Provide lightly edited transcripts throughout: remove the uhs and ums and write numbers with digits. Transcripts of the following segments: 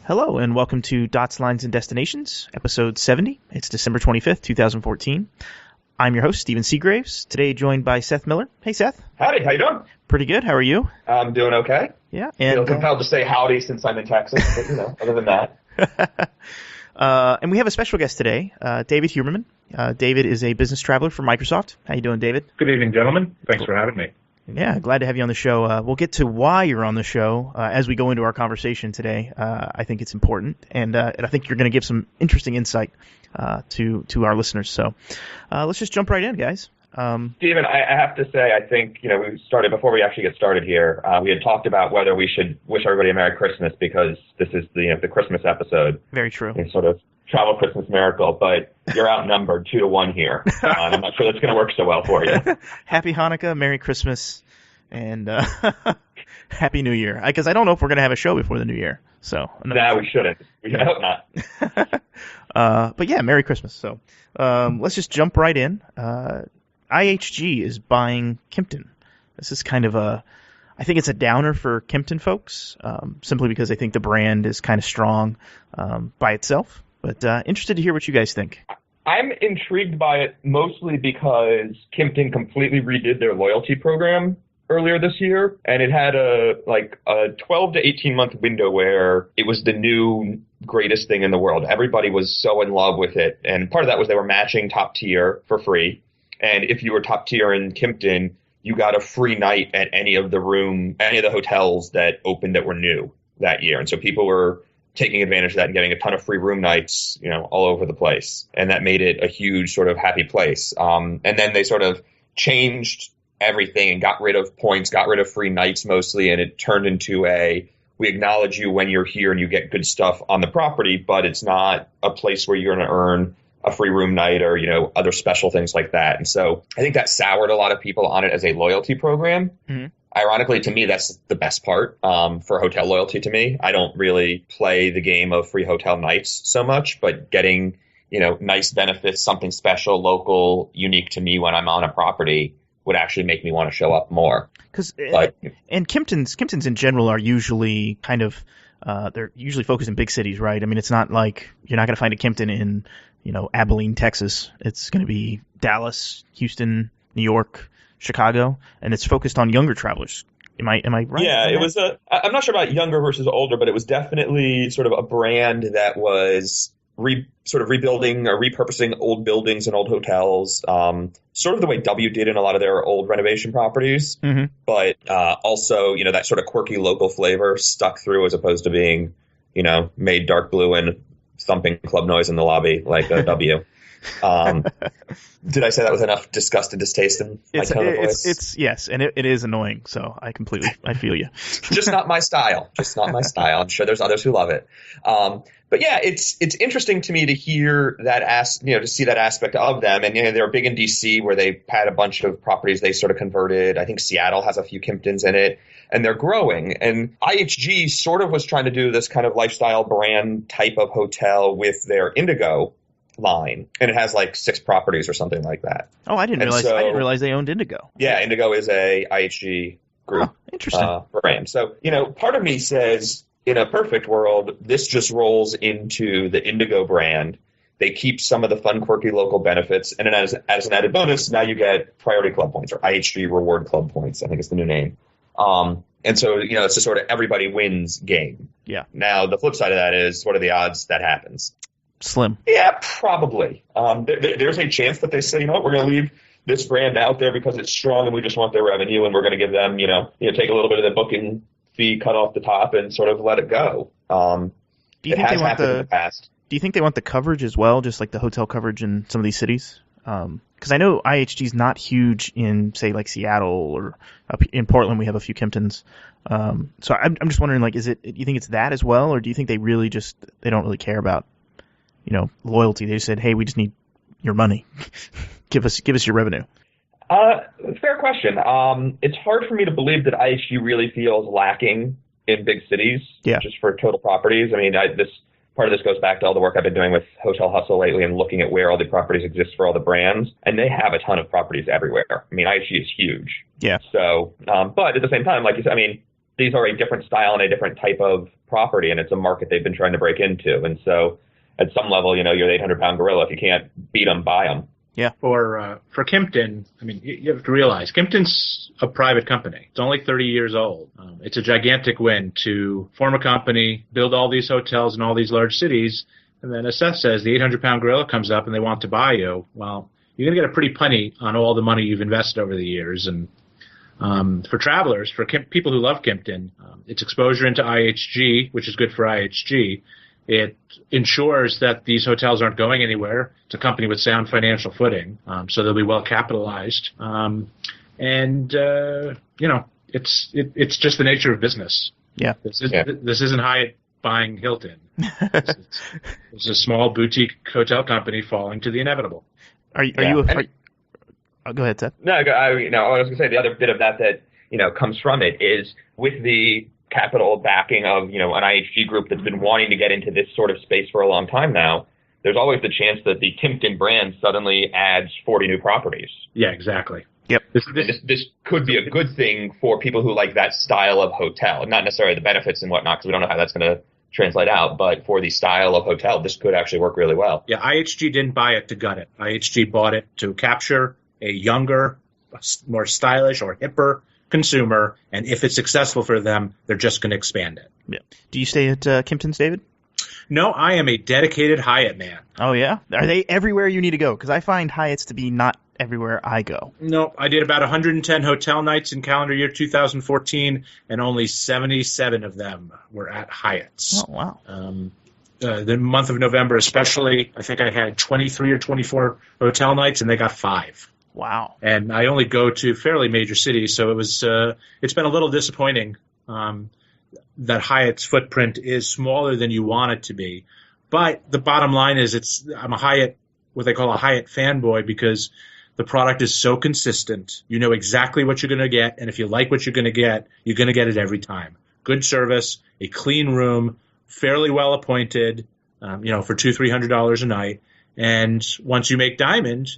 Hello, and welcome to Dots, Lines, and Destinations, episode 70. It's December 25th, 2014. I'm your host, Stephen Seagraves, today joined by Seth Miller. Hey, Seth. Howdy, how you doing? Pretty good. How are you? I'm doing okay. Yeah. Feel compelled to say howdy since I'm in Texas, but, other than that. And we have a special guest today, David Huberman. David is a business traveler for Microsoft. How you doing, David? Good evening, gentlemen. Thanks for having me. Yeah, glad to have you on the show. We'll get to why you're on the show as we go into our conversation today. I think it's important, and I think you're going to give some interesting insight to our listeners. So let's just jump right in, guys. Stephen, I have to say, I think, we started, before we actually get started here, we had talked about whether we should wish everybody a Merry Christmas because this is the Christmas episode. Very true. It's sort of travel Christmas miracle, but you're outnumbered 2-1 here. I'm not sure that's going to work so well for you. Happy Hanukkah, Merry Christmas, and Happy New Year. Because I don't know if we're going to have a show before the New Year. So no, we shouldn't. I hope not. But yeah, Merry Christmas. So let's just jump right in. IHG is buying Kimpton. This is kind of I think it's a downer for Kimpton folks, simply because I think the brand is kind of strong by itself. But interested to hear what you guys think. I'm intrigued by it mostly because Kimpton completely redid their loyalty program earlier this year, and it had a 12 to 18 month window where it was the new greatest thing in the world. Everybody was so in love with it, and part of that was they were matching top tier for free. And if you were top tier in Kimpton, you got a free night at any of the hotels that opened that were new that year. And so people were taking advantage of that and getting a ton of free room nights, all over the place. And that made it a huge sort of happy place. And then they sort of changed everything and got rid of points, got rid of free nights mostly. And it turned into we acknowledge you when you're here and you get good stuff on the property, but it's not a place where you're going to earn a free room night or, other special things like that. And so I think that soured a lot of people on it as a loyalty program. Mm-hmm. Ironically, to me, that's the best part for hotel loyalty to me. I don't really play the game of free hotel nights so much, but getting, nice benefits, something special, local, unique to me when I'm on a property would actually make me want to show up more. And Kimptons in general are usually kind of, they're usually focused in big cities, right? I mean, it's not like you're not going to find a Kimpton in, Abilene, Texas. It's going to be Dallas, Houston, New York, Chicago, and it's focused on younger travelers. Am I right? Yeah, it was I'm not sure about younger versus older, but it was definitely sort of a brand that was sort of rebuilding or repurposing old buildings and old hotels, sort of the way W did in a lot of their old renovation properties, mm-hmm. But also, that sort of quirky local flavor stuck through as opposed to being, made dark blue and thumping club noise in the lobby like a W. Did I say that with enough disgust and distaste in my tone of voice? It's yes, and it is annoying. So I feel you. Just not my style. I'm sure there's others who love it. But yeah, it's interesting to me to hear that to see that aspect of them. And they were big in DC where they had a bunch of properties they sort of converted. I think Seattle has a few Kimptons in it, and they're growing. And IHG sort of was trying to do this kind of lifestyle brand type of hotel with their Indigo line, and it has like 6 properties or something like that. Oh, I didn't realize they owned Indigo. Yeah, Indigo is a IHG group. Oh, interesting. Brand. So, part of me says in a perfect world, this just rolls into the Indigo brand. They keep some of the fun, quirky local benefits, and then as an added bonus, now you get Priority Club points or IHG Reward Club points. I think it's the new name. And so, it's a sort of everybody wins game. Yeah. Now, the flip side of that is, what are the odds that happens? Slim. Yeah, probably. There's a chance that they say, we're going to leave this brand out there because it's strong and we just want their revenue, and we're going to give them, take a little bit of the booking fee cut off the top and sort of let it go. Do you think they want in the past. Do you think they want the coverage as well, just like the hotel coverage in some of these cities? Because I know IHG's not huge in, say, like Seattle, or in Portland we have a few Kimptons. So I'm just wondering, like, do you think it's that as well, or do you think they really they don't really care about loyalty? They just said, hey, we just need your money. give us your revenue. Fair question. It's hard for me to believe that IHG really feels lacking in big cities, just for total properties. I mean, part of this goes back to all the work I've been doing with Hotel Hustle lately and looking at where all the properties exist for all the brands. And they have a ton of properties everywhere. I mean, IHG is huge. Yeah. So, but at the same time, like you said, I mean, these are a different style and a different type of property, and it's a market they've been trying to break into. And so at some level, you're the 800-pound gorilla. If you can't beat them, buy them. Yeah. For Kimpton, I mean, you have to realize Kimpton's a private company. It's only 30 years old. It's a gigantic win to form a company, build all these hotels in all these large cities, and then as Seth says, the 800-pound gorilla comes up and they want to buy you. Well, you're going to get a pretty penny on all the money you've invested over the years. And for travelers, for people who love Kimpton, it's exposure into IHG, which is good for IHG. It ensures that these hotels aren't going anywhere. It's a company with sound financial footing, so they'll be well capitalized. It's just the nature of business. Yeah. This isn't Hyatt buying Hilton. It's a small boutique hotel company falling to the inevitable. Go ahead, Seth. No, I was going to say the other bit of that comes from it is with the capital backing of, an IHG group that's been wanting to get into this sort of space for a long time now, there's always the chance that the Kimpton brand suddenly adds 40 new properties. Yeah, exactly. Yep. This could be a good thing for people who like that style of hotel, not necessarily the benefits and whatnot, because we don't know how that's going to translate out, but for the style of hotel, this could actually work really well. Yeah, IHG didn't buy it to gut it. IHG bought it to capture a younger, more stylish or hipper consumer, and if it's successful for them, they're just going to expand it. Yeah. Do you stay at Kimpton's, David? No, I am a dedicated Hyatt man. Oh, yeah? Are they everywhere you need to go? Because I find Hyatts to be not everywhere I go. No, I did about 110 hotel nights in calendar year 2014, and only 77 of them were at Hyatts. Oh, wow. The month of November especially, I think I had 23 or 24 hotel nights, and they got 5. Wow. And I only go to fairly major cities, so it's been a little disappointing that Hyatt's footprint is smaller than you want it to be. But the bottom line is I'm a Hyatt, what they call a Hyatt fanboy, because the product is so consistent. You know exactly what you're going to get, and if you like what you're going to get it every time. Good service, a clean room, fairly well appointed, for $200-300 a night. And once you make Diamond,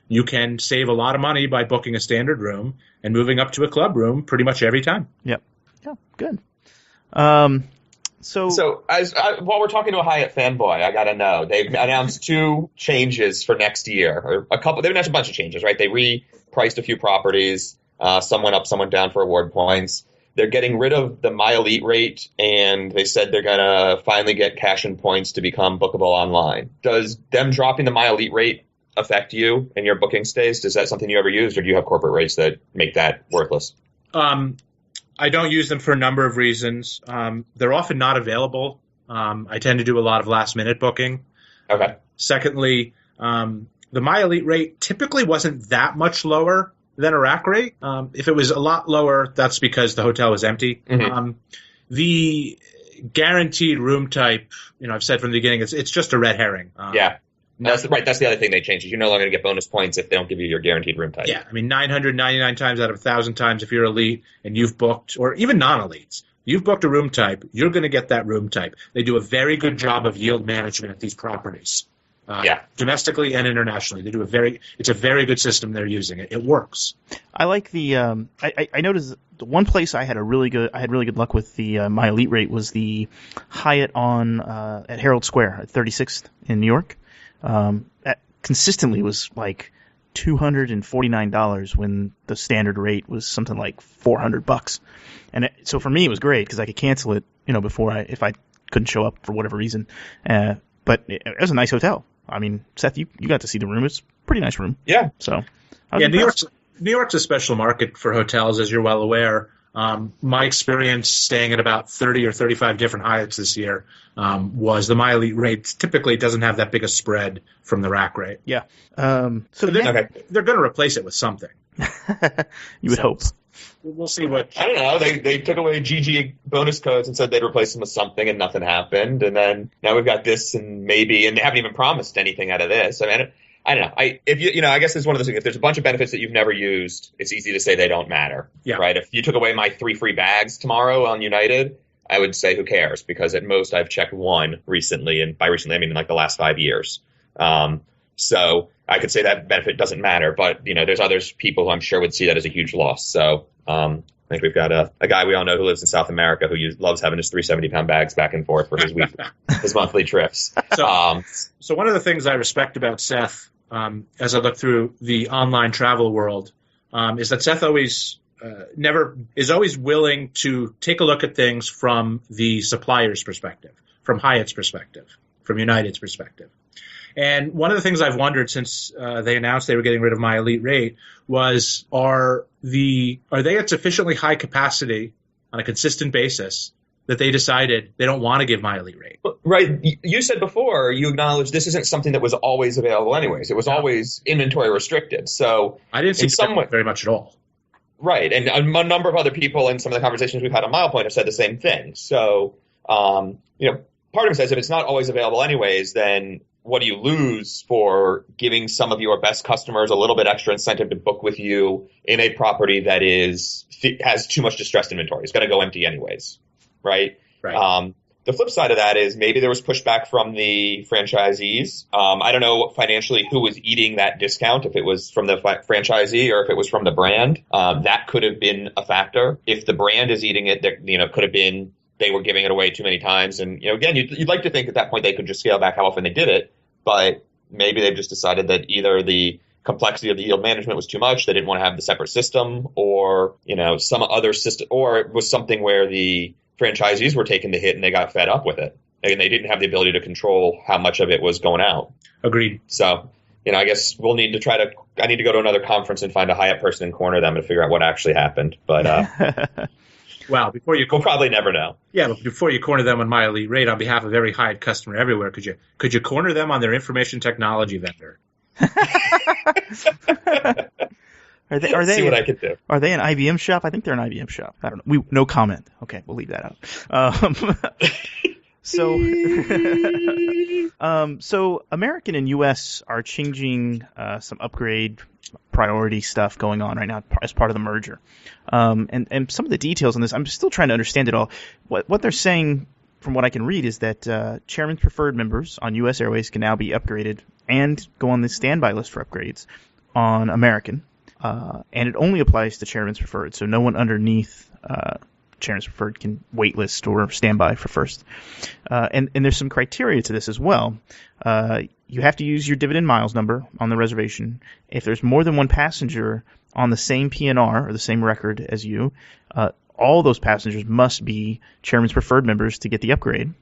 you can save a lot of money by booking a standard room and moving up to a club room pretty much every time. Yep. Yeah, good. So while we're talking to a Hyatt fanboy, I got to know, they've announced 2 changes for next year, or a couple. They've announced a bunch of changes, right? They repriced a few properties. Some went up, some went down for award points. They're getting rid of the My Elite rate, and they said they're going to finally get cash and points to become bookable online. Does them dropping the My Elite rate affect you in your booking stays? Is that something you ever used, or do you have corporate rates that make that worthless? I don't use them for a number of reasons. They're often not available. I tend to do a lot of last-minute booking. Okay. Secondly, the My Elite rate typically wasn't that much lower than a rack rate. If it was a lot lower, that's because the hotel was empty. Mm-hmm. The guaranteed room type, I've said from the beginning, it's just a red herring. Yeah. That's right. That's the other thing they changed. You're no longer going to get bonus points if they don't give you your guaranteed room type. Yeah. I mean, 999 times out of 1,000 times, if you're elite and you've booked, or even non-elites, you've booked a room type, you're going to get that room type. They do a very good job of yield management at these properties. Domestically and internationally. It's a very good system they're using. It works. I like the, I noticed the one place I had really good luck with the My Elite rate was the Hyatt at Herald Square at 36th in New York. That consistently was like $249 when the standard rate was something like $400. And so for me, it was great because I could cancel it, if I couldn't show up for whatever reason. But it was a nice hotel. I mean, Seth, you got to see the room. It's a pretty nice room. Yeah. So, New York's a special market for hotels, as you're well aware. My experience staying at about 30 or 35 different Hyatts this year was the My Elite rate typically doesn't have that big a spread from the rack rate. Yeah. So they're going to replace it with something. You would hope. We'll see what. I don't know. They took away GG bonus codes and said they'd replace them with something, and nothing happened. And then now we've got this, and they haven't even promised anything out of this. I mean, I don't know. I guess it's one of those things. If there's a bunch of benefits that you've never used, it's easy to say they don't matter. Yeah. Right. If you took away my 3 free bags tomorrow on United, I would say who cares? Because at most I've checked one recently, and by recently I mean in like the last 5 years. So I could say that benefit doesn't matter, but there's other people who I'm sure would see that as a huge loss. So I think we've got a guy we all know who lives in South America who loves having his 370-pound bags back and forth for his monthly trips. So one of the things I respect about Seth, as I look through the online travel world, is that Seth always always willing to take a look at things from the supplier's perspective, from Hyatt's perspective, from United's perspective. And one of the things I've wondered since they announced they were getting rid of My Elite Rate was, are they at sufficiently high capacity on a consistent basis that they decided they don't want to give My Elite Rate? Right. You said before, you acknowledged this isn't something that was always available anyways. It was always inventory restricted. So I didn't see it very much at all. Right. And a number of other people in some of the conversations we've had on MilePoint have said the same thing. So, part of it says if it's not always available anyways, then what do you lose for giving some of your best customers a little bit extra incentive to book with you in a property that has too much distressed inventory? It's going to go empty anyways, right? The flip side of that is maybe there was pushback from the franchisees. I don't know financially who was eating that discount, if it was from the franchisee or if it was from the brand. That could have been a factor. If the brand is eating it, could have been they were giving it away too many times. And, again, you'd like to think at that point they could just scale back how often they did it. But maybe they've just decided that either the complexity of the yield management was too much, they didn't want to have the separate system, or, some other system, or it was something where the franchisees were taking the hit and they got fed up with it. And they didn't have the ability to control how much of it was going out. Agreed. So, I guess I need to go to another conference and find a Hyatt person and corner them and figure out what actually happened. But, well, we'll probably never know. Yeah, but before you corner them on My Elite Rate on behalf of every Hyatt customer everywhere, could you corner them on their information technology vendor? Are they? See what I can do. Are they an IBM shop? I think they're an IBM shop. I don't know. No comment. Okay, we'll leave that out. So American and U.S. are changing some upgrade priority stuff going on right now as part of the merger. And some of the details on this, I'm still trying to understand it all. What they're saying, from what I can read, is that Chairman's Preferred members on U.S. Airways can now be upgraded and go on the standby list for upgrades on American. And it only applies to Chairman's Preferred, so no one underneath Chairman's Preferred can waitlist or standby for first. And there's some criteria to this as well. You have to use your dividend miles number on the reservation. If there's more than one passenger on the same PNR or the same record as you, all those passengers must be Chairman's Preferred members to get the upgrade.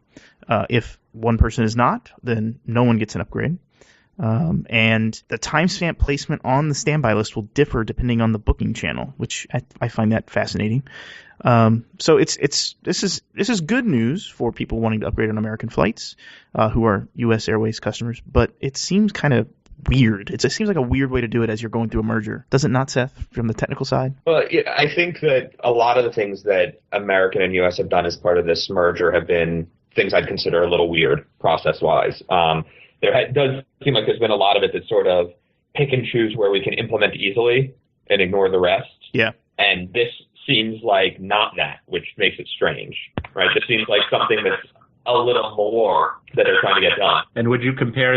If one person is not, then no one gets an upgrade. And the timestamp placement on the standby list will differ depending on the booking channel, which I find that fascinating. So this is good news for people wanting to upgrade on American flights, who are U.S. Airways customers, but it seems kind of weird. It seems like a weird way to do it as you're going through a merger. Does it not, Seth, from the technical side? Well, yeah, I think that a lot of the things that American and U.S. have done as part of this merger have been things I'd consider a little weird process-wise. There does seem like there's been a lot of it that sort of pick and choose where we can implement easily and ignore the rest. Yeah. And this seems like not that, which makes it strange, right? This seems like something that's a little more that they're trying to get done. And would you compare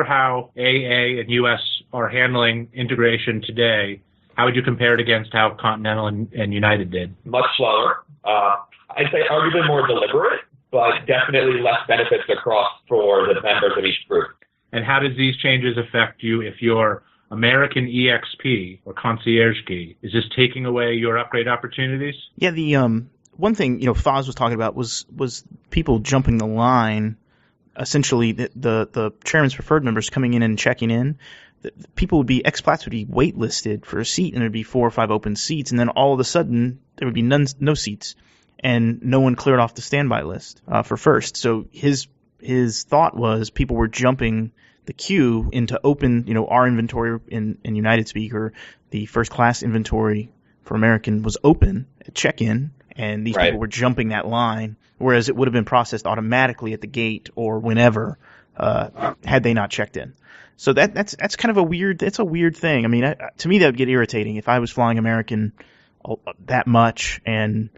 how AA and US are handling integration today? How would you compare it against how Continental and United did? Much slower. I'd say arguably more deliberate, but definitely less benefits across for the members of each group. And how does these changes affect you if you're American EXP or Concierge Key? Is this taking away your upgrade opportunities? Yeah, the one thing Foz was talking about was people jumping the line. Essentially, the Chairman's Preferred members coming in and checking in. People would be expats would be waitlisted for a seat, and there'd be 4 or 5 open seats, and then all of a sudden there would be no seats, and no one cleared off the standby list for first. So his thought was people were jumping the queue into open, our inventory in United speak, or the first class inventory for American was open at check-in, and these people were jumping that line, whereas it would have been processed automatically at the gate or whenever had they not checked in. So that's kind of a weird thing. I mean, to me that would get irritating if I was flying American that much, and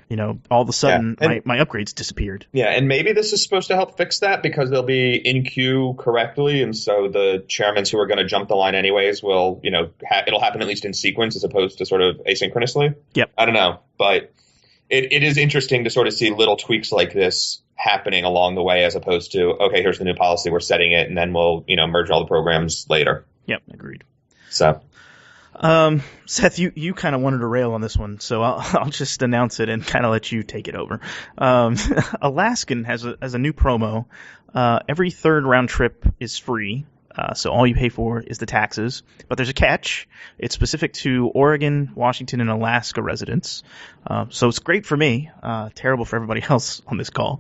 all of a sudden my upgrades disappeared. Yeah, and maybe this is supposed to help fix that because they'll be in queue correctly, and so the chairmen who are going to jump the line anyways will, it'll happen at least in sequence as opposed to sort of asynchronously. Yep. I don't know, but it is interesting to sort of see little tweaks like this happening along the way as opposed to, okay, here's the new policy, we're setting it, and then we'll, merge all the programs later. Yep, agreed. So. Seth, you kind of wanted to rail on this one, so I'll just announce it and kind of let you take it over. Alaskan has a new promo. Every third round trip is free. So all you pay for is the taxes, but there's a catch. It's specific to Oregon, Washington, and Alaska residents. So it's great for me, terrible for everybody else on this call.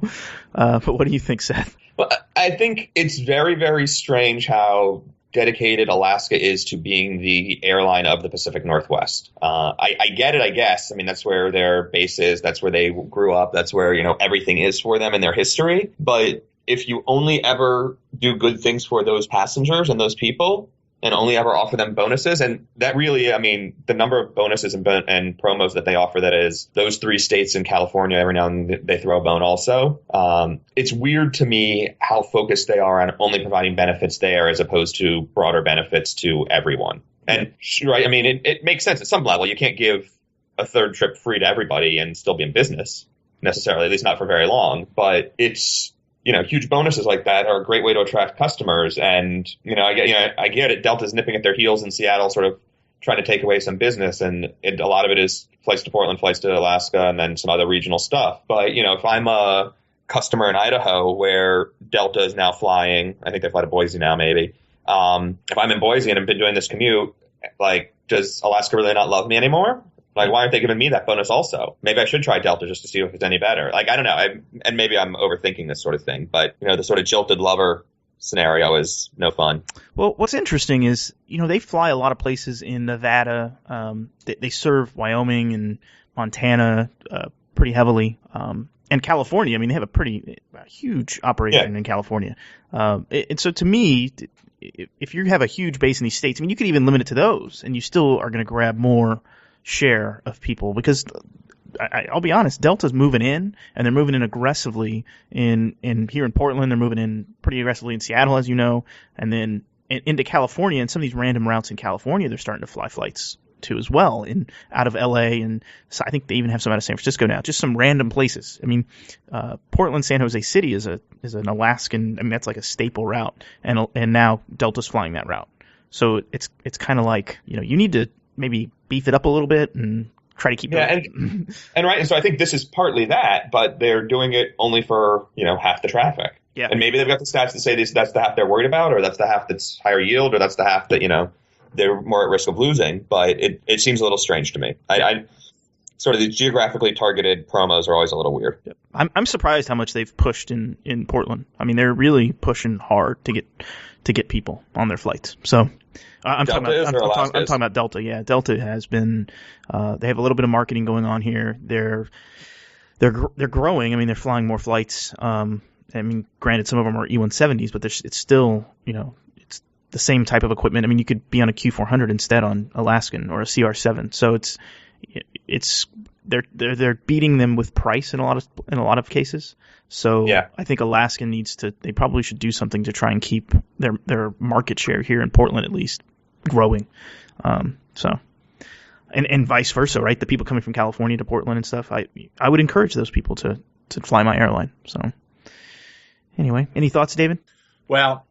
But what do you think, Seth? Well, I think it's very, very strange how dedicated Alaska is to being the airline of the Pacific Northwest. I get it, I guess. I mean, that's where their base is. That's where they grew up. That's where, everything is for them in their history. But if you only ever do good things for those passengers and those people and only ever offer them bonuses, and that really, I mean, the number of bonuses and promos that they offer, that is those 3 states in California, every now and then they throw a bone also. It's weird to me how focused they are on only providing benefits there as opposed to broader benefits to everyone. And right, I mean, it makes sense at some level. You can't give a third trip free to everybody and still be in business necessarily, at least not for very long. But it's, huge bonuses like that are a great way to attract customers. And, I get it. Delta's nipping at their heels in Seattle, sort of trying to take away some business. And a lot of it is flights to Portland, flights to Alaska, and then some other regional stuff. But, if I'm a customer in Idaho where Delta is now flying, I think they fly to Boise now, maybe. If I'm in Boise and I've been doing this commute, does Alaska really not love me anymore? Why aren't they giving me that bonus also? Maybe I should try Delta just to see if it's any better. I don't know. And maybe I'm overthinking this sort of thing. But, the sort of jilted lover scenario is no fun. Well, what's interesting is, they fly a lot of places in Nevada. They serve Wyoming and Montana pretty heavily. And California, I mean, they have a huge operation in California. And so to me, if you have a huge base in these states, I mean, you could even limit it to those, and you still are going to grab more share of people, because I'll be honest, Delta's moving in, and they're moving in aggressively in here in Portland. They're moving in pretty aggressively in Seattle, as you know, and then into California, and some of these random routes in California, they're starting to fly flights to as well, out of LA, and so I think they even have some out of San Francisco now, just some random places. I mean, Portland, San Jose City is an Alaskan, I mean, that's like a staple route, and now Delta's flying that route. So it's kind of like, you need to maybe beef it up a little bit and try to keep it. And right, and so I think this is partly that, but they're doing it only for, half the traffic. Yeah. And maybe they've got the stats that say that's the half they're worried about, or that's the half that's higher yield, or that's the half that, they're more at risk of losing. But it seems a little strange to me. I sort of the geographically targeted promos are always a little weird. Yep. I'm surprised how much they've pushed in Portland. I mean, they're really pushing hard to get people on their flights. So I'm talking about Delta. Yeah, Delta has been. They have a little bit of marketing going on here. They're growing. I mean, they're flying more flights. I mean, granted, some of them are E170s, but it's still, it's the same type of equipment. I mean, you could be on a Q400 instead on Alaskan or a CR7. So they're beating them with price in a lot of cases. So yeah. I think Alaskan they probably should do something to try and keep their market share here in Portland at least growing. And vice versa, right? The people coming from California to Portland and stuff. I would encourage those people to fly my airline. So anyway, any thoughts, David? Well,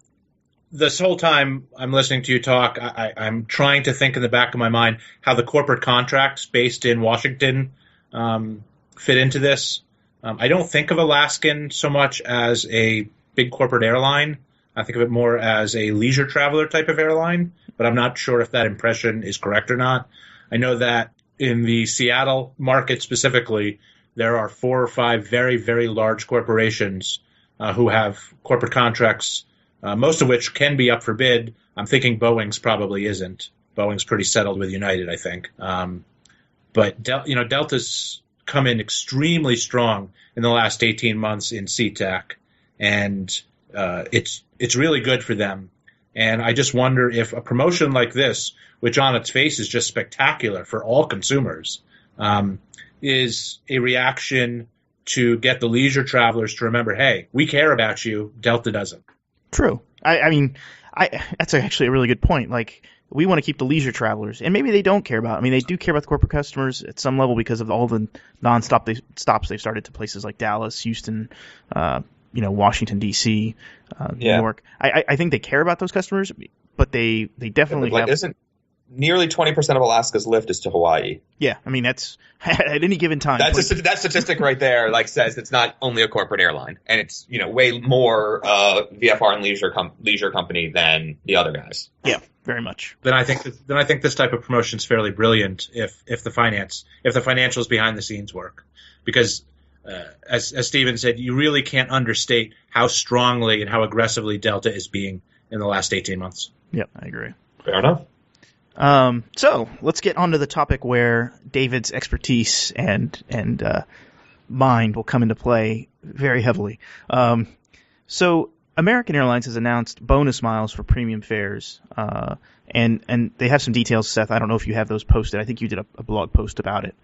this whole time I'm listening to you talk, I'm trying to think in the back of my mind how the corporate contracts based in Washington fit into this. I don't think of Alaskan so much as a big corporate airline. I think of it more as a leisure traveler type of airline, but I'm not sure if that impression is correct or not. I know that in the Seattle market specifically, there are 4 or 5 very, very large corporations who have corporate contracts, most of which can be up for bid. I'm thinking Boeing's probably isn't. Boeing's pretty settled with United, I think. But Delta's come in extremely strong in the last 18 months in SeaTac, and it's really good for them. And I just wonder if a promotion like this, which on its face is just spectacular for all consumers, is a reaction to get the leisure travelers to remember, hey, we care about you. Delta doesn't. True. I mean, that's actually a really good point. Like, we want to keep the leisure travelers, and maybe they don't care about. I mean, they do care about the corporate customers at some level because of all the stops they've started to places like Dallas, Houston, Washington D.C., New York. I think they care about those customers, but they definitely have. Isn't nearly 20% of Alaska's lift is to Hawaii? Yeah, I mean that's at any given time. That statistic right there, says it's not only a corporate airline, and it's way more VFR and leisure company than the other guys. Yeah, very much. Then I think this type of promotion is fairly brilliant if the financials behind the scenes work, because as Stephen said, you really can't understate how strongly and how aggressively Delta is being in the last 18 months. Yep, I agree. Fair enough. So let's get on to the topic where David's expertise and mind will come into play very heavily. So American Airlines has announced bonus miles for premium fares, and they have some details, Seth. I don't know if you have those posted. I think you did a blog post about it.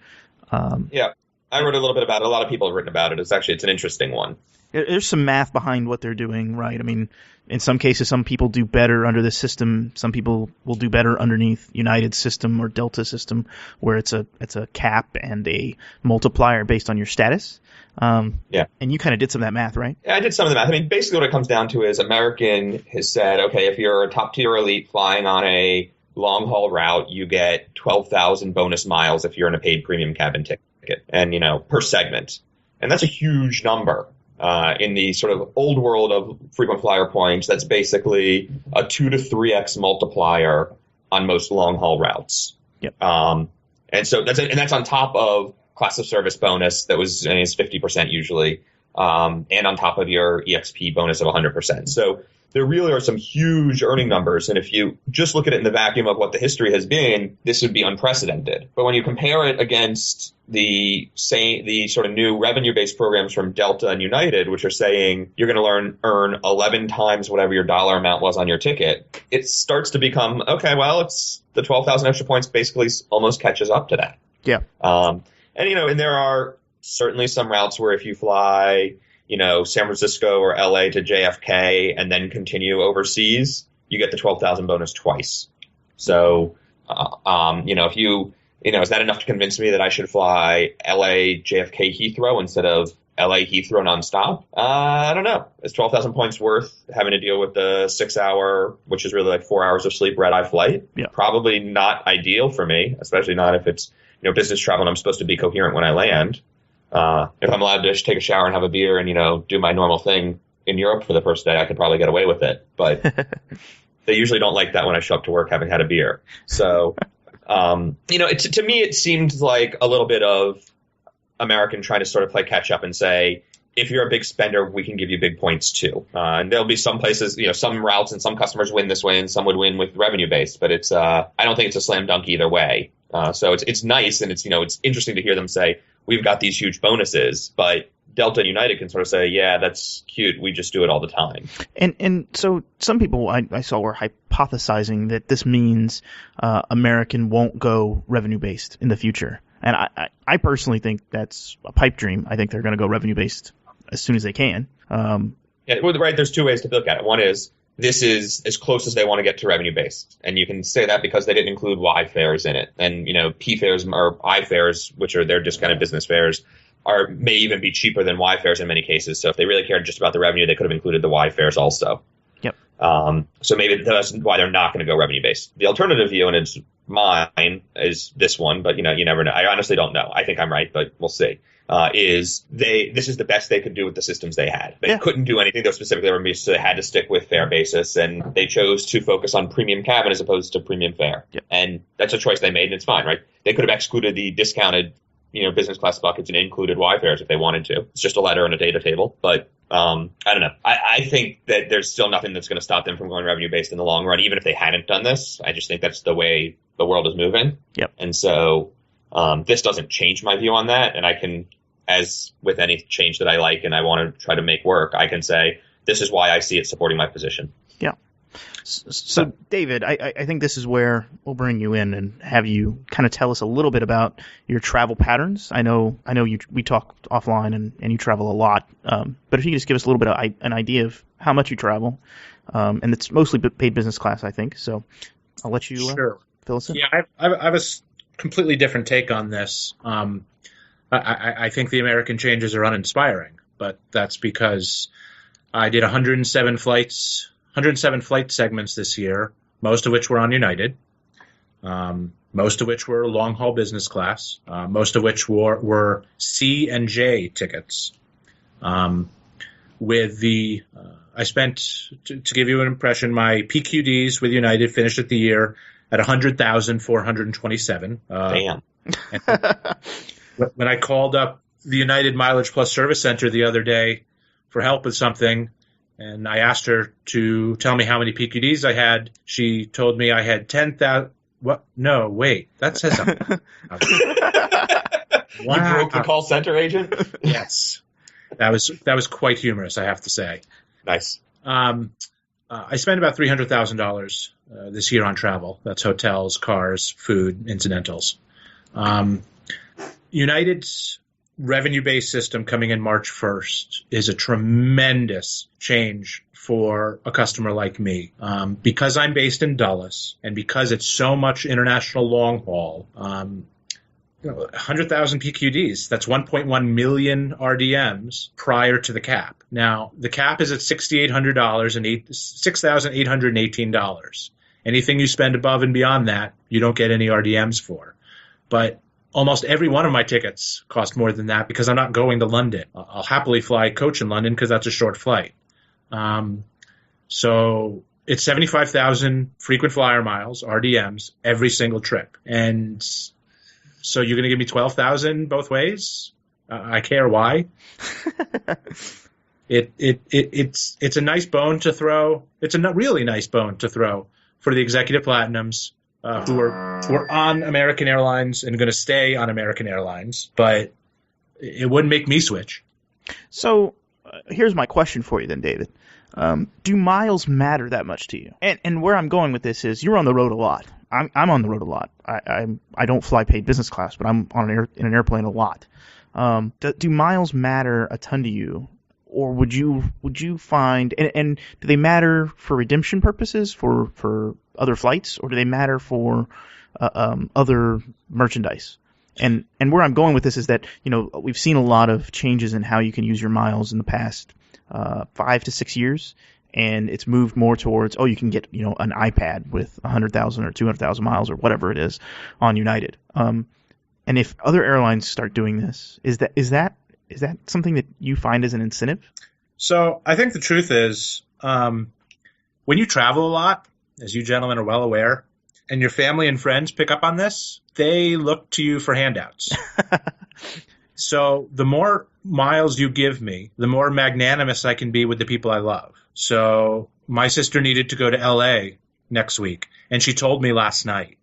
Yeah, I wrote a little bit about it. A lot of people have written about it. It's an interesting one. There's some math behind what they're doing, right? I mean, in some cases, some people do better under this system. Some people will do better underneath United's system or Delta system, where it's a cap and a multiplier based on your status. Yeah. And you kind of did some of that math, right? Yeah, I did some of the math. I mean, basically what it comes down to is American has said, okay, if you're a top-tier elite flying on a long-haul route, you get 12,000 bonus miles if you're in a paid premium cabin ticket, and, per segment. And that's a huge number. In the sort of old world of frequent flyer points, that's basically a 2 to 3x multiplier on most long-haul routes. Yep. And so that's on top of class of service bonus that is 50% usually, and on top of your EXP bonus of 100%. So there really are some huge earning numbers, and if you just look at it in the vacuum of what the history has been, this would be unprecedented. But when you compare it against the sort of new revenue-based programs from Delta and United, which are saying you're going to earn 11 times whatever your dollar amount was on your ticket, it starts to become, okay, well, it's the 12,000 extra points basically almost catches up to that. Yeah. And there are certainly some routes where if you fly San Francisco or LA to JFK and then continue overseas, you get the 12,000 bonus twice. So, if is that enough to convince me that I should fly LA, JFK, Heathrow instead of LA, Heathrow nonstop? I don't know. Is 12,000 points worth having to deal with the 6 hour, which is really like 4 hours of sleep, red eye flight? Yeah. Probably not ideal for me, especially not if it's, business travel and I'm supposed to be coherent when I land. If I'm allowed to just take a shower and have a beer and, do my normal thing in Europe for the first day, I could probably get away with it. But they usually don't like that when I show up to work having had a beer. So, to me, it seemed like a little bit of American trying to sort of play catch up and say, if you're a big spender, we can give you big points too. And there'll be some places, some routes and some customers win this way and some would win with revenue based. But it's I don't think it's a slam dunk either way. So it's nice and it's interesting to hear them say, we've got these huge bonuses, but Delta and United can sort of say, yeah, that's cute. We just do it all the time. And so some people I saw were hypothesizing that this means American won't go revenue-based in the future. And I personally think that's a pipe dream. I think they're going to go revenue-based as soon as they can. Right. There's two ways to look at it. One is this is as close as they want to get to revenue-based. And you can say that because they didn't include Y fares in it. And, P fares or I fares, which are their discounted business fares, may even be cheaper than Y fares in many cases. So if they really cared just about the revenue, they could have included the Y fares also. Yep. So maybe that's why they're not going to go revenue-based. The alternative view, and it's mine, is this one, but, you never know. I honestly don't know. I think I'm right, but we'll see. This is the best they could do with the systems they had. They couldn't do anything that was specifically revenue, so they had to stick with fare basis, and they chose to focus on premium cabin as opposed to premium fare. Yep. And that's a choice they made, and it's fine, right? They could have excluded the discounted, business class buckets and included Y fares if they wanted to. It's just a letter and a data table, but I don't know. I think that there's still nothing that's going to stop them from going revenue based in the long run, even if they hadn't done this. I just think that's the way the world is moving. Yep. And so this doesn't change my view on that, and I can, as with any change that I like and I want to try to make work, I can say, this is why I see it supporting my position. Yeah. So David, I think this is where we'll bring you in and have you kind of tell us a little bit about your travel patterns. I know we talked offline and you travel a lot, but if you could just give us a little bit of an idea of how much you travel, and it's mostly paid business class, I think. So I'll let you fill us in. Yeah, I have a completely different take on this. I think the American changes are uninspiring, but that's because I did 107 flight segments this year, most of which were on United, most of which were long-haul business class, most of which were C and J tickets. I spent, to give you an impression, my PQDs with United finished at the year at 100,427. Damn. When I called up the United Mileage Plus Service Center the other day for help with something, and I asked her to tell me how many PQDs I had, she told me I had 10,000. What? No, wait. That says something. Wow. You broke the call center agent? Yes. That was quite humorous, I have to say. Nice. I spent about $300,000 this year on travel. That's hotels, cars, food, incidentals. United's revenue-based system coming in March 1st is a tremendous change for a customer like me. Because I'm based in Dulles and because it's so much international long haul, 100,000 PQDs, that's 1.1 million RDMs prior to the cap. Now, the cap is at $6,800 and $6,818. Anything you spend above and beyond that, you don't get any RDMs for. But almost every one of my tickets cost more than that because I'm not going to London. I'll happily fly coach in London because that's a short flight. So it's 75,000 frequent flyer miles, RDMs, every single trip. And so you're going to give me 12,000 both ways? I care why. It's a nice bone to throw. It's a really nice bone to throw for the executive platinums who are on American Airlines and going to stay on American Airlines, but it wouldn't make me switch. So here's my question for you then, David. Do miles matter that much to you? And where I'm going with this is you're on the road a lot. I'm on the road a lot. I don't fly paid business class, but I'm in an airplane a lot. Do miles matter a ton to you? Or would you find and do they matter for redemption purposes for other flights, or do they matter for other merchandise? And where I'm going with this is that we've seen a lot of changes in how you can use your miles in the past 5 to 6 years, and it's moved more towards you can get an iPad with 100,000 or 200,000 miles or whatever it is on United. And if other airlines start doing this, is that something that you find as an incentive? So I think the truth is, when you travel a lot, as you gentlemen are well aware, and your family and friends pick up on this, they look to you for handouts. So the more miles you give me, the more magnanimous I can be with the people I love. So my sister needed to go to LA next week, and she told me last night.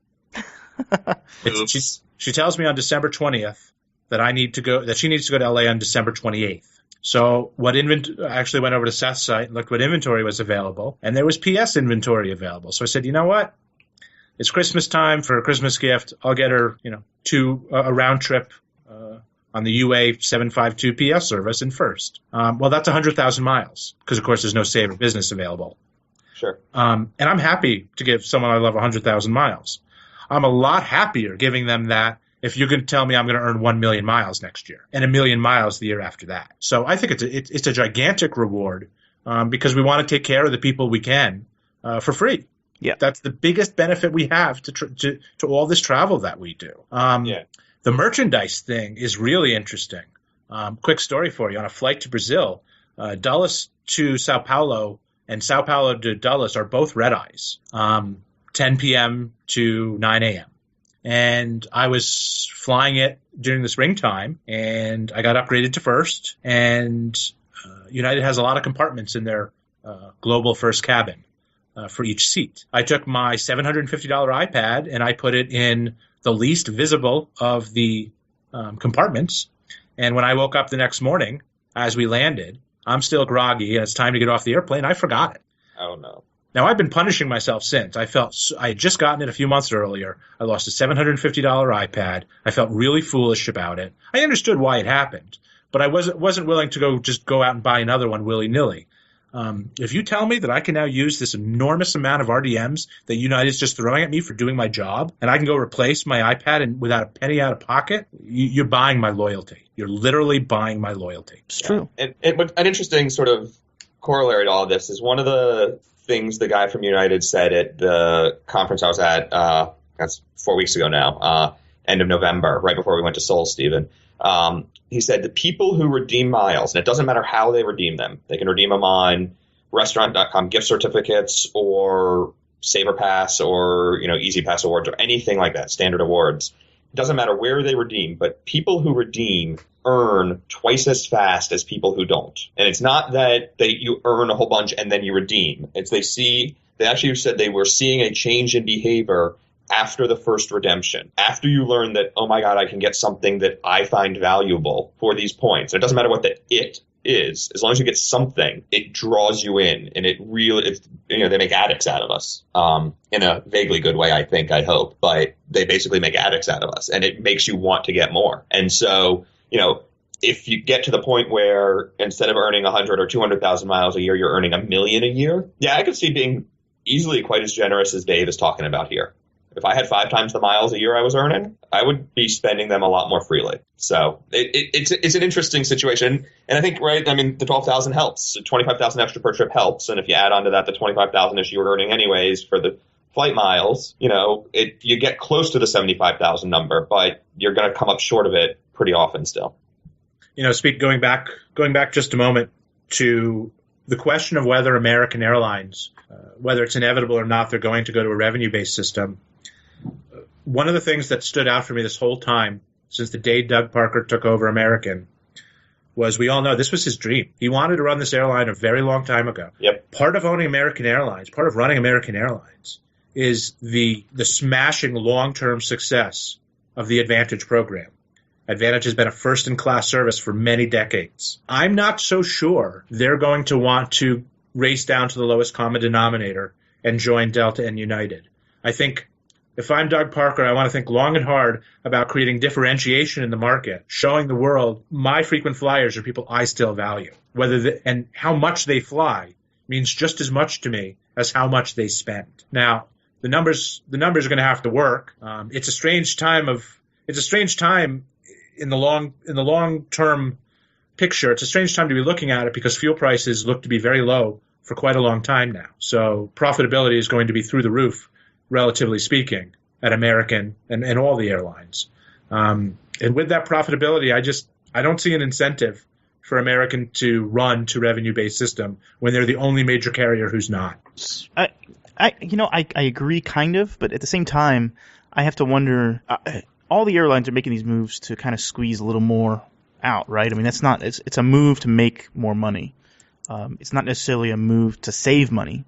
She tells me on December 20th that she needs to go to LA on December 28th. So I actually went over to Seth's site and looked what inventory was available, and there was PS inventory available. So I said, you know what? It's Christmas time for a Christmas gift. I'll get her, a round trip on the UA 752 PS service in first. Well, that's 100,000 miles because, of course, there's no Saver Business available. Sure. And I'm happy to give someone I love 100,000 miles. I'm a lot happier giving them that if you're going to tell me I'm going to earn 1 million miles next year and 1 million miles the year after that. So I think it's a gigantic reward because we want to take care of the people we can for free. Yeah, that's the biggest benefit we have to all this travel that we do. The merchandise thing is really interesting. Quick story for you. On a flight to Brazil, Dulles to Sao Paulo and Sao Paulo to Dulles are both red eyes, 10 p.m. to 9 a.m. And I was flying it during the springtime, and I got upgraded to first. And United has a lot of compartments in their global first cabin for each seat. I took my $750 iPad, and I put it in the least visible of the compartments. And when I woke up the next morning, as we landed, I'm still groggy, and it's time to get off the airplane. I forgot it. Oh, no. Now, I've been punishing myself since. I had just gotten it a few months earlier. I lost a $750 iPad. I felt really foolish about it. I understood why it happened, but I wasn't willing to go out and buy another one willy-nilly. If you tell me that I can now use this enormous amount of RDMs that United's just throwing at me for doing my job, and I can go replace my iPad and without a penny out of pocket, you're buying my loyalty. You're literally buying my loyalty. It's true. But an interesting sort of corollary to all of this is one of the things the guy from United said at the conference I was at, that's 4 weeks ago now, end of November, right before we went to Seoul, Stephen. He said the people who redeem miles, and it doesn't matter how they redeem them, they can redeem them on restaurant.com gift certificates or SaverPass or, Easy Pass awards or anything like that, standard awards. It doesn't matter where they redeem, but people who redeem earn twice as fast as people who don't. And it's not that you earn a whole bunch and then you redeem. It's they actually said they were seeing a change in behavior after the first redemption, after you learn that, oh my God, I can get something that I find valuable for these points. And it doesn't matter what the it is. As long as you get something, it draws you in, and they make addicts out of us, in a vaguely good way, I hope, but they basically make addicts out of us, and it makes you want to get more. And so, if you get to the point where instead of earning 100 or 200,000 miles a year, you're earning 1 million a year. Yeah, I could see being easily quite as generous as Dave is talking about here. If I had 5 times the miles a year I was earning, I would be spending them a lot more freely. So it's an interesting situation. And I think, right, the 12,000 helps. 25,000 extra per trip helps. And if you add on to that the 25,000-ish you were earning anyways for the flight miles, you get close to the 75,000 number, but you're going to come up short of it pretty often still. Going back just a moment to the question of whether American Airlines, whether it's inevitable or not, they're going to go to a revenue-based system. One of the things that stood out for me this whole time, since the day Doug Parker took over American, was we all know this was his dream. He wanted to run this airline a very long time ago. Yep. Part of owning American Airlines, part of running American Airlines, is the smashing long-term success of the Advantage program. Advantage has been a first-in-class service for many decades. I'm not so sure they're going to want to race down to the lowest common denominator and join Delta and United. I think if I'm Doug Parker, I want to think long and hard about creating differentiation in the market, showing the world my frequent flyers are people I still value. And how much they fly means just as much to me as how much they spend. Now, the numbers are going to have to work. It's a strange time in the long-term picture. It's a strange time to be looking at it because fuel prices look to be very low for quite a long time now. So profitability is going to be through the roof, relatively speaking, at American and all the airlines. And with that profitability, I don't see an incentive for American to run to revenue-based system when they're the only major carrier who's not. I agree kind of, but at the same time, I have to wonder, all the airlines are making these moves to kind of squeeze a little more out, right? It's a move to make more money. It's not necessarily a move to save money.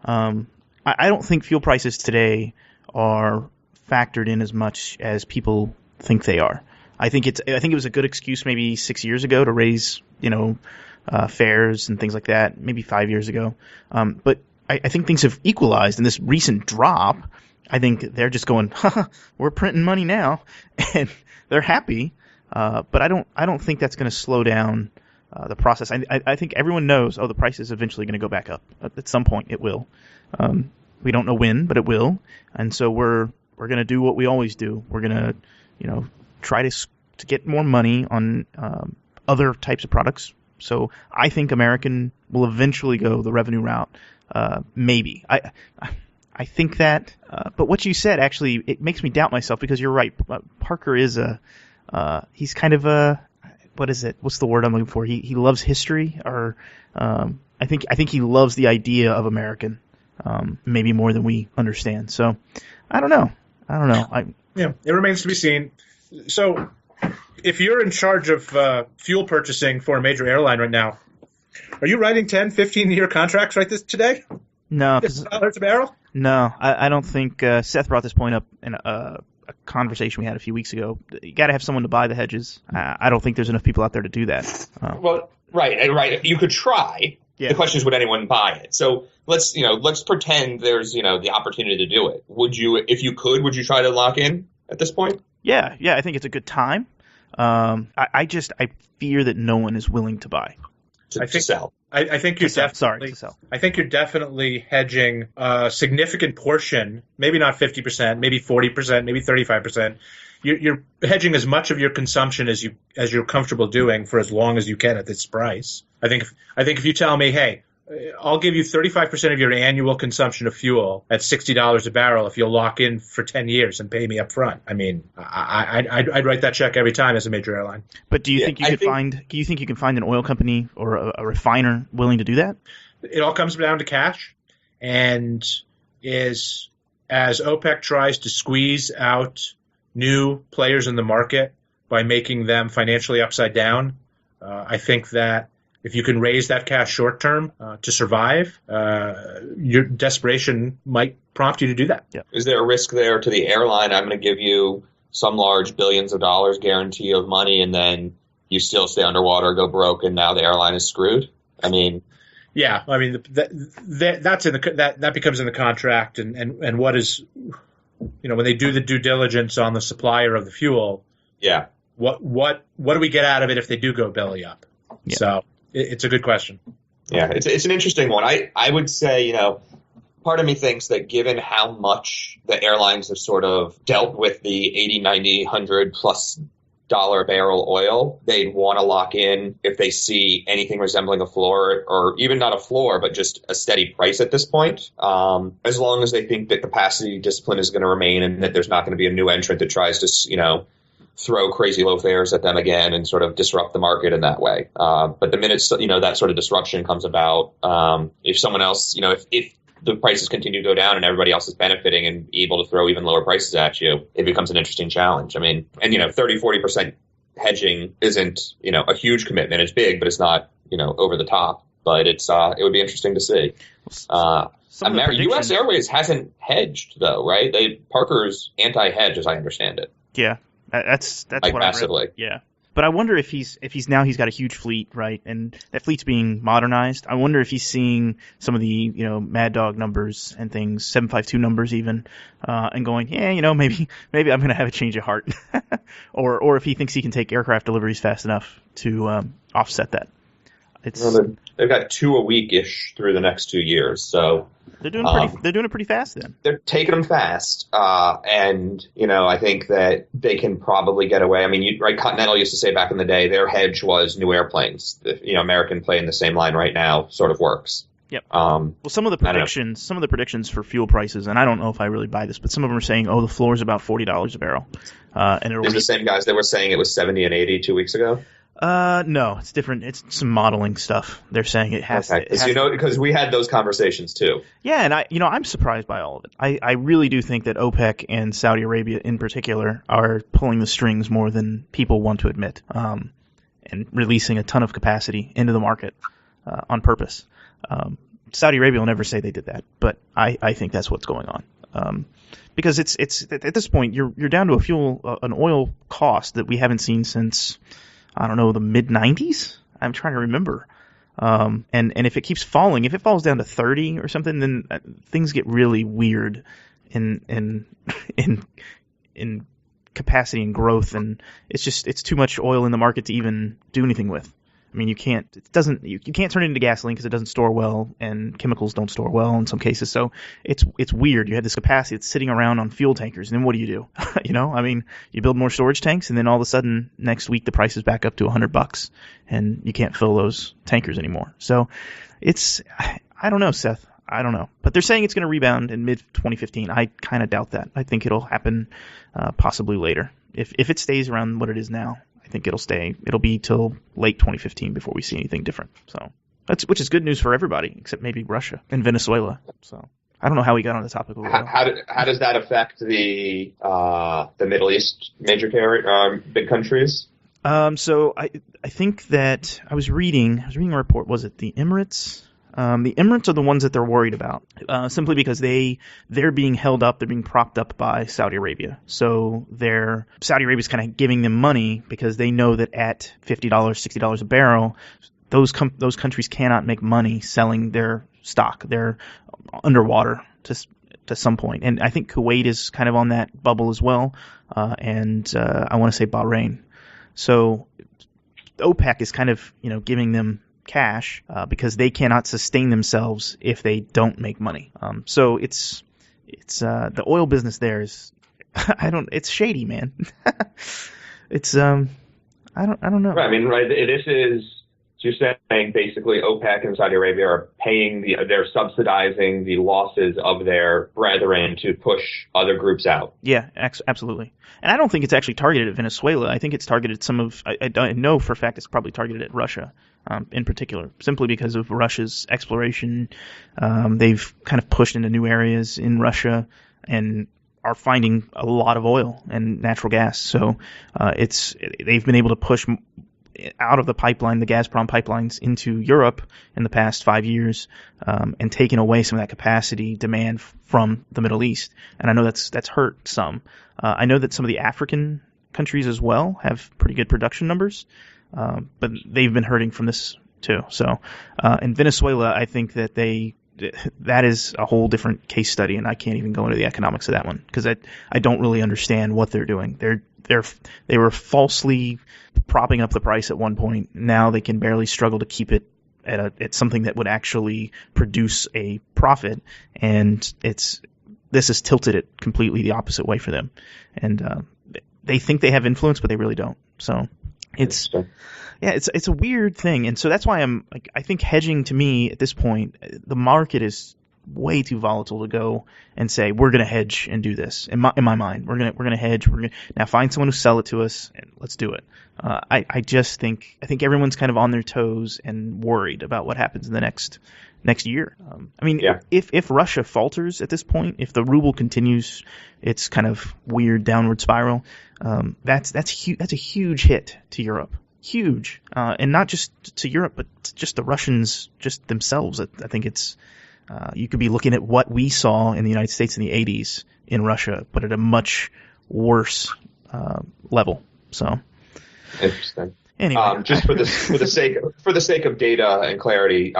I don't think fuel prices today are factored in as much as people think they are. I think it was a good excuse maybe 6 years ago to raise, fares and things like that, maybe 5 years ago. But I think things have equalized in this recent drop. I think they're just going, we're printing money now, and they're happy. But I don't think that's going to slow down the process. I think everyone knows, the price is eventually going to go back up. At some point, it will. We don't know when, but it will. And so we're going to do what we always do. We're going to, try to get more money on other types of products. So I think American will eventually go the revenue route. Maybe. I think that. But what you said, actually, it makes me doubt myself because you're right. Parker is he's kind of a, what is it? What's the word I'm looking for? He loves history, or I think he loves the idea of American, maybe more than we understand. So I don't know. Yeah, it remains to be seen. So if you're in charge of fuel purchasing for a major airline right now, are you writing 10, 15-year contracts right today? No. $50 a barrel? No, I don't think Seth brought this point up in a conversation we had a few weeks ago. You got to have someone to buy the hedges. I don't think there's enough people out there to do that. Well, right. You could try, The question is, would anyone buy it? So let's pretend there's, the opportunity to do it. Would you, if you could, would you try to lock in at this point? Yeah, I think it's a good time. I fear that no one is willing to buy. To sell. I think you're definitely. To sell. I think you're definitely hedging a significant portion, maybe not 50%, maybe 40%, maybe 35%. You're hedging as much of your consumption as you're comfortable doing for as long as you can at this price. I think if you tell me, hey, I'll give you 35% of your annual consumption of fuel at $60 a barrel if you'll lock in for 10 years and pay me up front. I mean, I'd write that check every time as a major airline. But do you think you can find an oil company or a refiner willing to do that? It all comes down to cash, and as OPEC tries to squeeze out new players in the market by making them financially upside down, I think that if you can raise that cash short term to survive, your desperation might prompt you to do that. Yeah. Is there a risk there to the airline? I'm going to give you some large billions of dollars guarantee of money, and then you still stay underwater, go broke, and now the airline is screwed? I mean, yeah. I mean, that becomes in the contract, and what is, when they do the due diligence on the supplier of the fuel. Yeah. What do we get out of it if they do go belly up? Yeah. So. It's a good question. Yeah, it's an interesting one. I would say, part of me thinks that given how much the airlines have sort of dealt with the 80, 90, 100 plus dollar barrel oil, they'd want to lock in if they see anything resembling a floor, or even not a floor, but just a steady price at this point. As long as they think that capacity discipline is going to remain and that there's not going to be a new entrant that tries to, throw crazy low fares at them again and sort of disrupt the market in that way. But the minute, that sort of disruption comes about, if someone else, if the prices continue to go down and everybody else is benefiting and able to throw even lower prices at you, it becomes an interesting challenge. I mean, and, 30-40% hedging isn't, a huge commitment. It's big, but it's not, over the top. But it would be interesting to see. U.S. Airways hasn't hedged, though, right? Parker's anti-hedge, as I understand it. Yeah. That's like what massively. I read. Yeah, but I wonder if he's got a huge fleet, right? And that fleet's being modernized. I wonder if he's seeing some of the Mad Dog numbers and things, 752 numbers even, and going, maybe I'm gonna have a change of heart, or if he thinks he can take aircraft deliveries fast enough to offset that. They've got 2 a week-ish through the next 2 years, so they're doing it pretty fast then. They're taking them fast, and I think that they can probably get away. I mean, Continental used to say back in the day their hedge was new airplanes. American plane the same line right now sort of works. Yep. Well, some of the predictions for fuel prices, and I don't know if I really buy this, but some of them are saying, the floor is about $40 a barrel. And these are the same guys that were saying it was 70 and 80 2 weeks ago. No, it's different. It's some modeling stuff. They're saying it has to. Because we had those conversations too. Yeah, and I'm surprised by all of it. I really do think that OPEC and Saudi Arabia in particular are pulling the strings more than people want to admit, and releasing a ton of capacity into the market on purpose. Saudi Arabia will never say they did that, but I think that's what's going on. Because it's at this point you're down to an oil cost that we haven't seen since, I don't know, the mid-90s? I'm trying to remember. And if it keeps falling, if it falls down to 30 or something, then things get really weird in capacity and growth, and it's too much oil in the market to even do anything with. I mean, you can't turn it into gasoline because it doesn't store well, and chemicals don't store well in some cases. So it's weird. You have this capacity that's sitting around on fuel tankers, and then what do? I mean, you build more storage tanks, and then all of a sudden next week the price is back up to $100, and you can't fill those tankers anymore. So I don't know, Seth. I don't know, but they're saying it's going to rebound in mid-2015. I kind of doubt that. I think it'll happen possibly later if it stays around what it is now. I think it'll stay. It'll be till late 2015 before we see anything different. So which is good news for everybody except maybe Russia and Venezuela. So I don't know how we got on the topic of oil. How does that affect the Middle East major big countries? So I think that I was reading a report. Was it the Emirates? The Emirates are the ones that they're worried about, simply because they're being held up, they're being propped up by Saudi Arabia. So Saudi Arabia's kind of giving them money because they know that at $50, $60 a barrel, those countries cannot make money selling their stock. They're underwater to some point. And I think Kuwait is kind of on that bubble as well. And I want to say Bahrain. So OPEC is kind of, giving them cash because they cannot sustain themselves if they don't make money. So it's the oil business there is it's shady, man. It's I don't know. Right. I mean, right. This is, so you're saying basically OPEC and Saudi Arabia are paying they're subsidizing the losses of their brethren to push other groups out. Yeah, absolutely. And I don't think it's actually targeted at Venezuela. I think it's targeted I know for a fact it's probably targeted at Russia in particular, simply because of Russia's exploration. They've kind of pushed into new areas in Russia and are finding a lot of oil and natural gas. So they've been able to push out of the pipeline, the Gazprom pipelines, into Europe in the past 5 years, and taken away some of that capacity demand from the Middle East. And I know that's hurt some. I know that some of the African countries as well have pretty good production numbers, but they've been hurting from this too. So, in Venezuela, I think that is a whole different case study, and I can't even go into the economics of that one because I don't really understand what they're doing. They were falsely propping up the price at one point. Now they can barely struggle to keep it at something that would actually produce a profit, and this has tilted it completely the opposite way for them. And they think they have influence, but they really don't. So it's a weird thing, and so that's why I think hedging, to me at this point, the market is way too volatile to go and say we're going to hedge and do this. In my mind, we're going to hedge. We're going to now find someone who sell it to us and let's do it. I just think everyone's kind of on their toes and worried about what happens in the next year. If Russia falters at this point, if the ruble continues its kind of weird downward spiral, that's a huge hit to Europe. Huge, and not just to Europe, but to just the Russians, just themselves. I think it's you could be looking at what we saw in the United States in the 80s in Russia, but at a much worse level. So interesting. Anyway, just for the sake of data and clarity,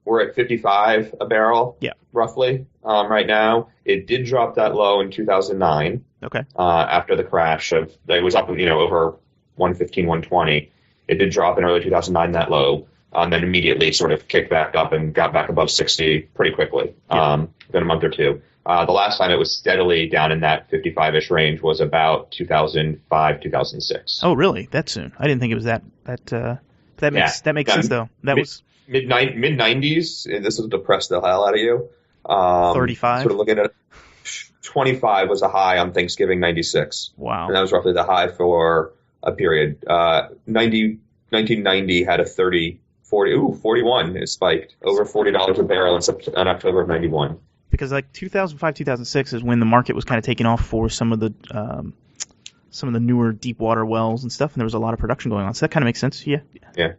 we're at 55 a barrel, roughly right now. It did drop that low in 2009. Okay. After the crash it was up, over 115, 120. It did drop in early 2009, that low, and then immediately sort of kicked back up and got back above 60 pretty quickly, within a month or two. The last time it was steadily down in that 55-ish range was about 2005, 2006. Oh, really? That soon? I didn't think it was that makes sense, though. That was mid-90s, this will depress the hell out of you. 35? Sort of looking at 25 was a high on Thanksgiving 96. Wow. And that was roughly the high for a period. 1990 had a 41. It spiked over $40 a barrel in October of 91. Because 2005, 2006 is when the market was kind of taking off for some of the newer deep water wells and stuff, and there was a lot of production going on. So that kind of makes sense. Yeah. Yeah.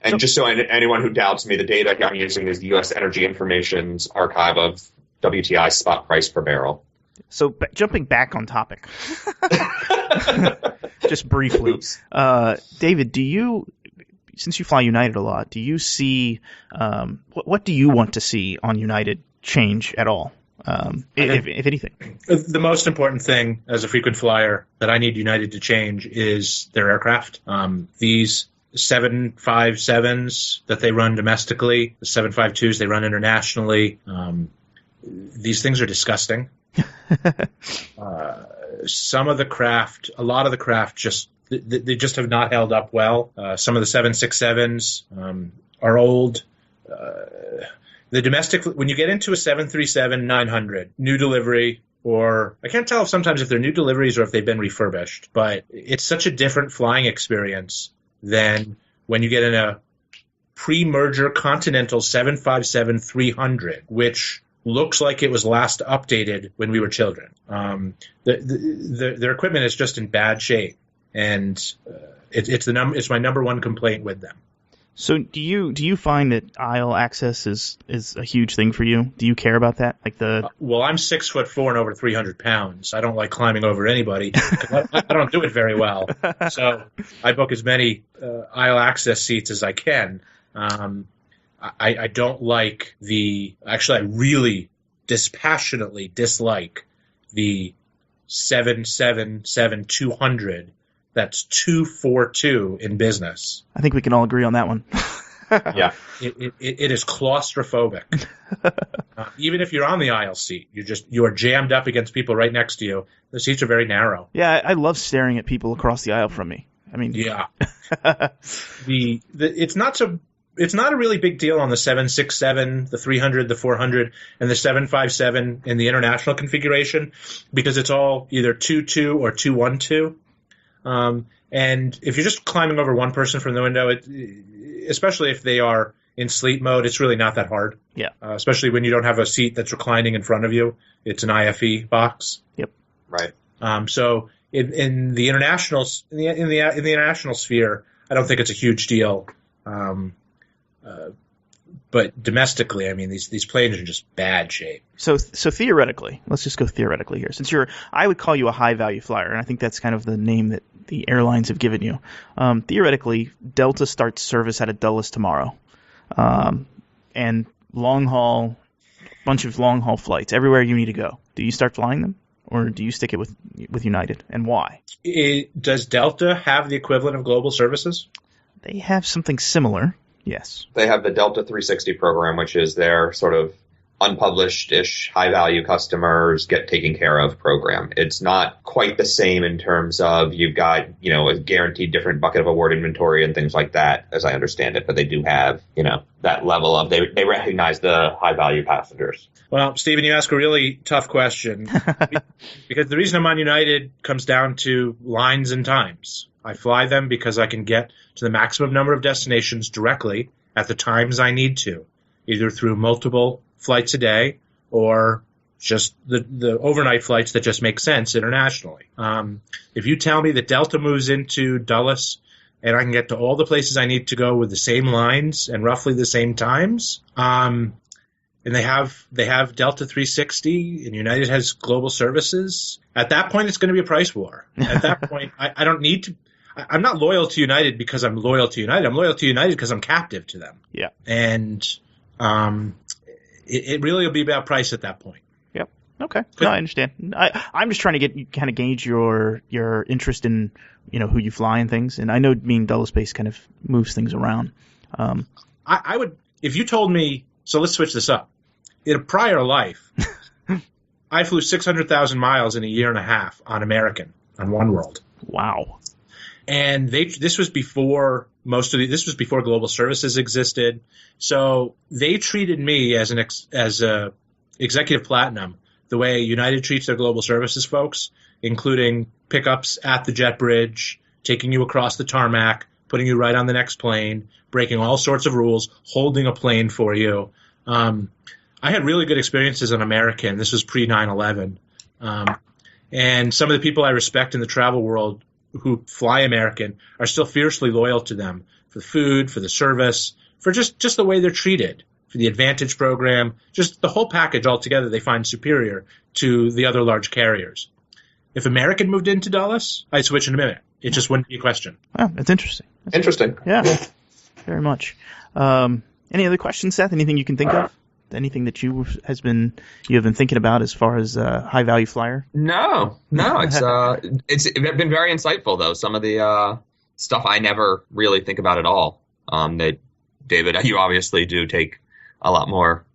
And just so anyone who doubts me, the data I'm using is the U.S. Energy Information's archive of WTI spot price per barrel. So jumping back on topic, just briefly, David, since you fly United a lot, do you see what do you want to see on United change at all, if anything? The most important thing as a frequent flyer that I need United to change is their aircraft. These 757s that they run domestically, the 752s they run internationally, these things are disgusting. Some of the craft, a lot of the craft they just have not held up well. Some of the 767s are old. The domestic, when you get into a 737-900 new delivery, or I can't tell if they're new deliveries or if they've been refurbished, but it's such a different flying experience than when you get in a pre-merger Continental 757-300, which looks like it was last updated when we were children. Their equipment is just in bad shape, and it's my number one complaint with them. So do you find that aisle access is a huge thing for you? Do you care about that? Like well, I'm 6'4" and over 300 pounds. I don't like climbing over anybody. I don't do it very well. So I book as many aisle access seats as I can. I don't like actually I really dispassionately dislike the 777-200. That's 242 in business. I think we can all agree on that one. Yeah. It is claustrophobic. Even if you're on the aisle seat, you are jammed up against people right next to you. The seats are very narrow. Yeah, I love staring at people across the aisle from me. I mean, yeah. It's not a really big deal on the 767, the 300, the 400, and the 757 in the international configuration because it's all either 22 or 212. And if you're just climbing over one person from the window, especially if they are in sleep mode, it's really not that hard. Yeah. Especially when you don't have a seat that's reclining in front of you. It's an IFE box. Yep. Right. So in the international sphere, I don't think it's a huge deal. But domestically, I mean, these planes are in just bad shape. So theoretically, let's just go theoretically here. Since I would call you a high value flyer, and I think that's kind of the name that the airlines have given you. Theoretically, Delta starts service out of Dulles tomorrow, and bunch of long haul flights everywhere you need to go. Do you start flying them, or do you stick it with United, and why? Does Delta have the equivalent of global services? They have something similar. Yes. They have the Delta 360 program, which is their sort of unpublished-ish, high-value customers get taken care of program. It's not quite the same in terms of you've got, a guaranteed different bucket of award inventory and things like that, as I understand it. But they do have, that level of, they recognize the high-value passengers. Well, Stephen, you ask a really tough question because the reason I'm on United comes down to lines and times. I fly them because I can get to the maximum number of destinations directly at the times I need to, either through multiple flights a day or just the overnight flights that just make sense internationally. If you tell me that Delta moves into Dulles and I can get to all the places I need to go with the same lines and roughly the same times, and they have Delta 360 and United has global services, at that point it's going to be a price war. At that point, I don't need to. I'm not loyal to United because I'm loyal to United. I'm loyal to United because I'm captive to them. Yeah. And it really will be about price at that point. Yep. Okay. No, I understand. I'm just trying to gauge your interest in who you fly and things. And I know being Dulles based kind of moves things around. I would, if you told me. So let's switch this up. In a prior life, I flew 600,000 miles in a year and a half on American on Oneworld. Wow. And this was before global services existed. So they treated me as a executive platinum the way United treats their global services folks, including pickups at the jet bridge, taking you across the tarmac, putting you right on the next plane, breaking all sorts of rules, holding a plane for you. I had really good experiences on American. This was pre 9/11. And some of the people I respect in the travel world who fly American are still fiercely loyal to them for the food, for the service, for just the way they're treated, for the Advantage program, just the whole package altogether they find superior to the other large carriers. If American moved into Dulles, I'd switch in a minute. It just wouldn't be a question. Oh, that's interesting. Interesting. Yeah, very much. Any other questions, Seth? Anything you can think of? Anything that you have been thinking about as far as high value flyer? No. It's been very insightful though. Some of the stuff I never really think about at all. That David, you obviously do take a lot more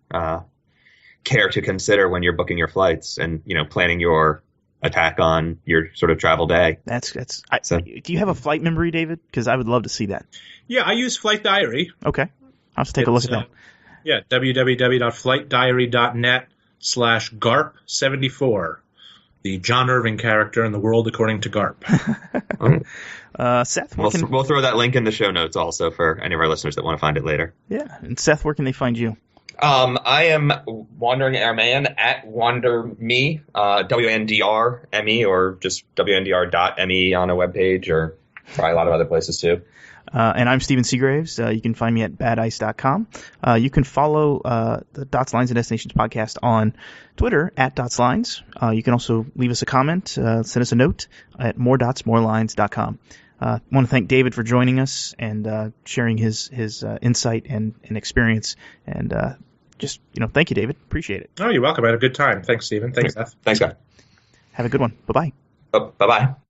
care to consider when you're booking your flights and planning your attack on your sort of travel day. Do you have a flight memory, David? Because I would love to see that. Yeah, I use Flight Diary. Okay, I'll have to take a look at that. Yeah, www.flightdiary.net/GARP74, the John Irving character in The World According to Garp. Seth, we'll throw that link in the show notes also for any of our listeners that want to find it later. Yeah, and Seth, where can they find you? I am Wandering Airman at WanderMe, WNDRME, or just WNDR.me on a webpage, or probably a lot of other places too. And I'm Steven Seagraves. You can find me at badice.com. You can follow the Dots, Lines, and Destinations podcast on Twitter at DotsLines. You can also leave us a comment, send us a note at moredotsmorelines.com. I want to thank David for joining us and sharing his insight and experience. And just, thank you, David. Appreciate it. Oh, you're welcome. I had a good time. Thanks, Stephen. Thanks, Seth. Thanks, guys. Have a good one. Bye-bye. Oh, bye-bye.